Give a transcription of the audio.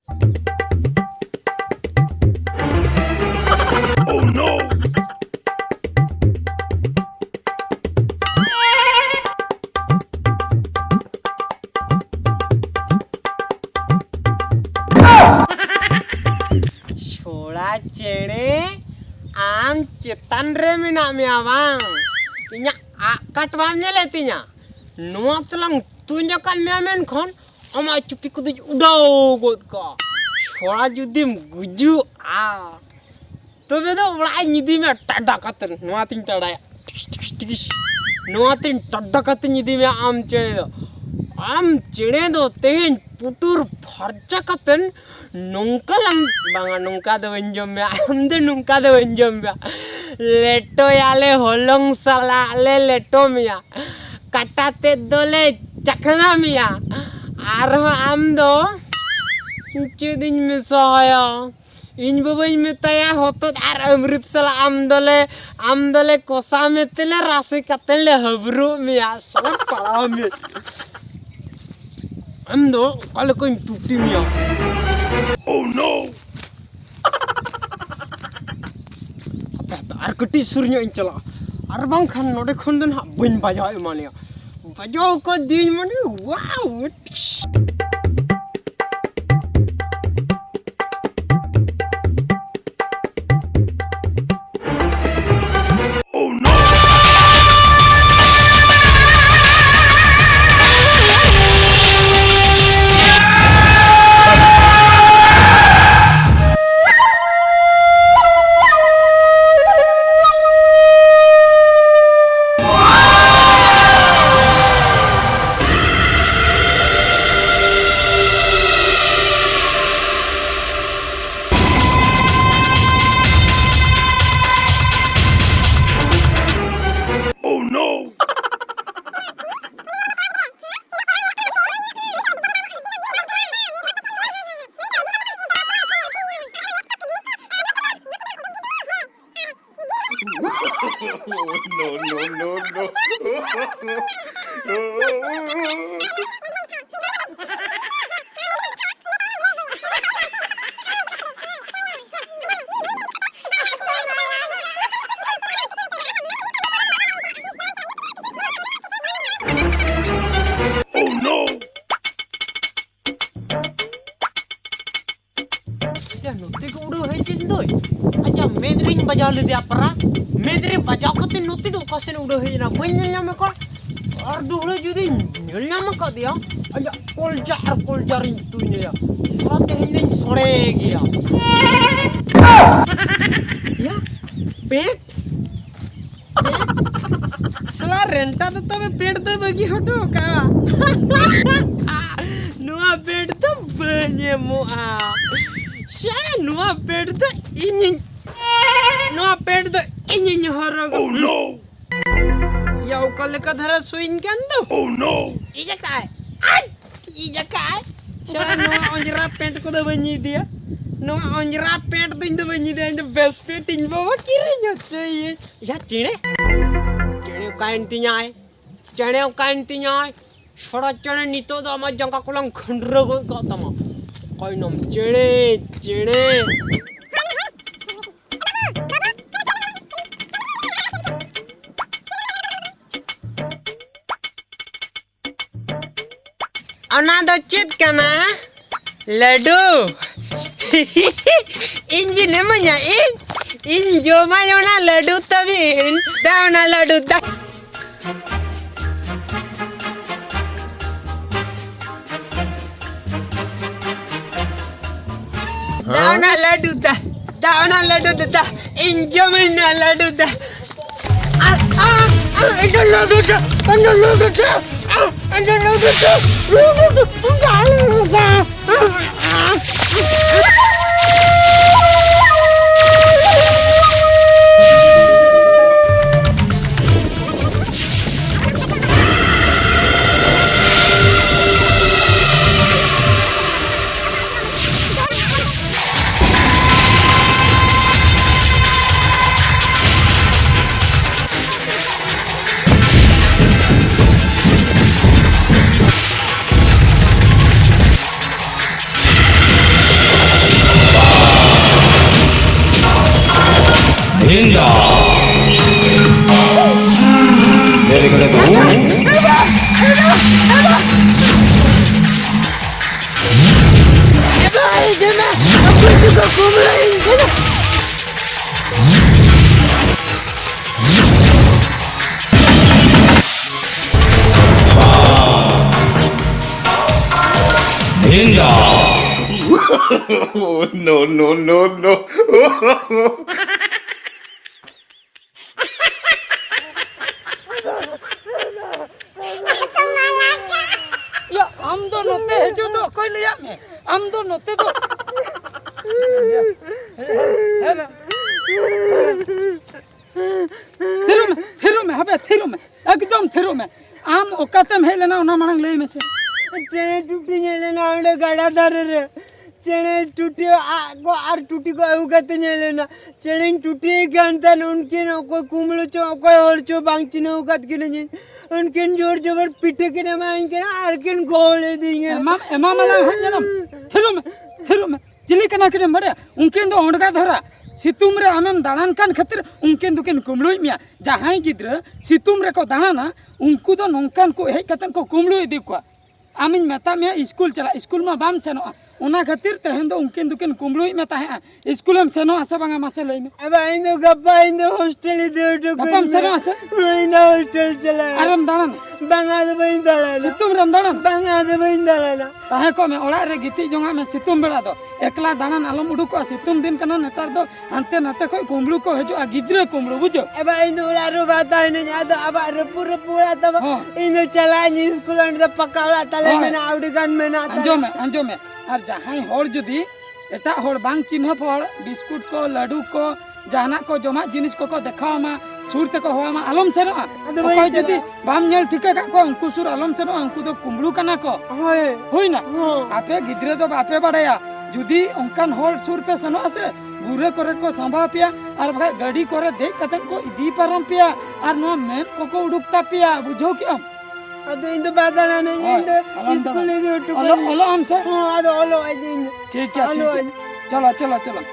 छोड़ा चेड़े आम चेतन रे मिना मिया बांग इnya akat bamnya letinya nuat telang tunjukkan miamen kon ama cupi kudu udah got ka छोड़ा जुदिम गुजु तो बेदो बड़ा निधि में टड्डा कतन nuatin टड्डा nuatin टड्डा कतन निधि में आम चेड़े दो तेन पुटुर फर्चा कतन nungka lang banga nungka do enjom ya amde nungka do enjom ya leto ya le holong sala le leto mia katate dole chakna mia arho am do chudin me soya in babain me taya hotot ar amrit sala am dole kosa me tele rasi katen le habru mia sala pala me am do kale koin tuti mia. Oh no! Arkati surnya incala. Arbang kan node khundan bin bajau emania. Bajau ko din mani wow. नोते को उड़ो है चिंदोय अच्छा मेदरिन बजाव ले दिया परा मेदरे बजाव करते नोते तो कसे न उड़ो है ना कोई नल्ला में को और दुहड़ो जुदी नल्ला में कर दिया अच्छा कोलजार इन तू ने साथ हिंदन सोड़े गया या पेट सला रेंटा तो तबे पेट तो बगी हटो का नुआ पेट तो बने मुआ Siapa nuah ped tu ini horor. Oh no! Ya ukal lekat hara suin kan tu? Oh no! Ija kai? Siapa nuah onjera ped ko dah banyi dia? Nuah onjera ped tu indah banyi dia indah best ped ini bawa kiri nyocoy. Ya cene? Cene kain tinyai. Sora cene nito dah ama jangka kulang khandra ko kata ma. Kau nom cene. Anak docet kana ladu. In भी namanya in joma yona ladu tawin dauna ladu da. Dauna ladu da. In joma ladu da. Itu ladu da. Ninja. Dari kata tu. Aku juga kumlain. Ninja. Oh, no. Ya, am do note hejo do koi liya me. Am do note do. Thiru में हबे थिरु में एकदम थिरु में आम ओकाते में लेना ओना मांग ले में से चेने टूटी लेना आंडे गाड़ा दार रे चेने टूटी को आर टूटी को उगते लेना चेने टूटी गंतन उनके न कोई कुमलो चो कोई और चो बांगची न उगत के नहीं उनके जोर जोर पीठे के न मांग के आर के गोले देंगे एमा मला हन जनम थिरु में जिली कना के मरे उनके दो ओंडगा धरा सितुम रे आमेम दाड़ान कान खातिर उनके दुकेन कुमलुई मिया जहां गिद्र सितुम रे को दाड़ाना उनको दो नोंकान को हेज कतन को कुमलुई दी को आमिन मेता मिया स्कूल चला स्कूल में बाम सेनो ओना खातिर तेहन दो उनके दुकेन कुमलुई में ताहे स्कूल में सेनो आसे बांगा मासे लई में अब आइंदो गप्पा आइंदो हॉस्टल दे तो गप्पा में सेनो आसे आइंदो हॉस्टल चला आराम दाड़ान बांगा दे बइन दाड़ा सितुम रम दाड़ान बांगा दे बइन दाड़ा ताहे को में ओड़ा रे गिती जोंगा में सितुम बेड़ा दो एकला दाड़ान आलम उडुको सितुम दिन कना नेतार दो हंते नाते कोई कुमलु को हेजो आ गिद्रे कुमलु बुझो अब आइंदो लारो बात आइने आदो अब पूरा पूरा तब इने चला नि स्कूल अंदर पकावला तले में आवडी गन में ना अंजो में और जहां होड़ जुदी एटा होड़ बांग चिन्ह पड़ बिस्कुट को लड्डू को जाना को जमा जिनिस को देखाओ मा सुरते को होआ मा आलम सेनो कोई जुदी बाम नेल ठिका का को अंकु सुर आलम सेनो अंकु दो कुमलु कना को होय ना आपे गिद्रे दो बापे बड़ाया जुदी अंकन होड़ सुर पे सेनो आसे बुरे करे को संभा पिया और भाई गाड़ी करे देख कतन को इदी परम पिया और नो मेन को उडुकता पिया बुझो क्यों ಅದು ಇಂದು ಬಾದಲ ನಂಗೆ ಸ್ಕೂಲ್ ಇದೆ ಅಲೋ ಅಲೋ ಅನ್ಸ ಅದು ಅಲೋ ಇದೆ ठीक है चलो